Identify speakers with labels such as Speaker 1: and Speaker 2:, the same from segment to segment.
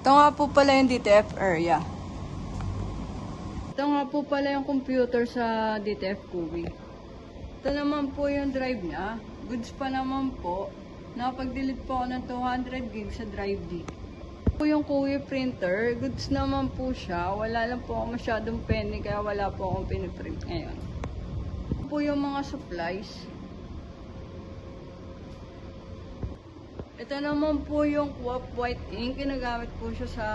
Speaker 1: Ito nga po pala yung DTF area. Ito nga po pala yung computer sa DTF Kuwi. Ito naman po yung drive niya. Goods pa naman po. Nakapag-delete po ako ng 200 GB sa drive D. Ito po yung Kuwi printer. Goods naman po siya. Wala lang po ako masyadong penny kaya wala po akong piniprint ngayon. Ito po yung mga supplies. Ito naman po yung QAP white ink. Ginagamit po siya sa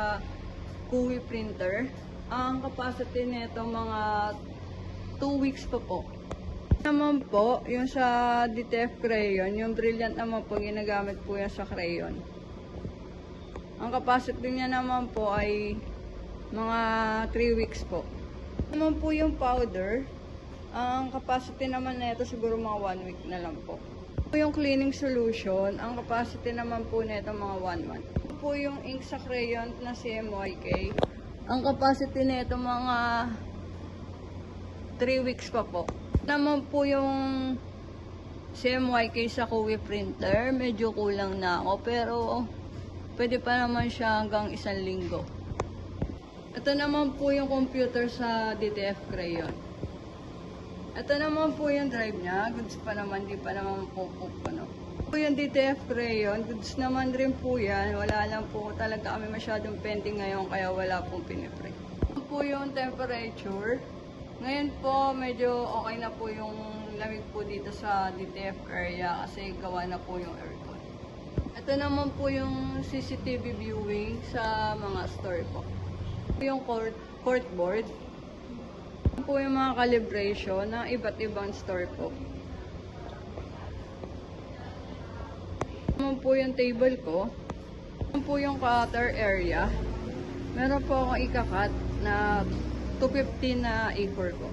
Speaker 1: Kuwi printer. Ang capacity nito mga 2 weeks pa po. Naman po, yung sa DTF crayon, yung brilliant naman po, ginagamit po yan sa crayon. Ang capacity niya naman po ay mga 3 weeks po. Naman po yung powder, ang capacity naman nito siguro mga 1 week na lang po. Yung cleaning solution, ang capacity naman po nito mga 1 month. Po yung ink sa crayon na CMYK, ang capacity nito mga 3 weeks pa po. Naman po yung CMYK sa Kuwi printer, medyo kulang na ako pero pwede pa naman siya hanggang 1 linggo. Ito naman po yung computer sa DTF crayon. Ito naman po yung drive niya, goods pa naman, di pa naman po ano. Po yung DTF crayon, goods naman rin po yan, wala lang po talaga kami masyadong pending ngayon kaya wala pong piniprint. Ito po yung temperature. Ngayon po medyo okay na po yung lamig po dito sa DTF area kasi gawa na po yung aircon. Ito naman po yung CCTV viewing sa mga store po. Ito yung court board. Ito po yung mga calibration ng iba't ibang store po. Ito naman po yung table ko. Ito po yung cutter area. Meron po akong ikakat na 250 na A4 ko.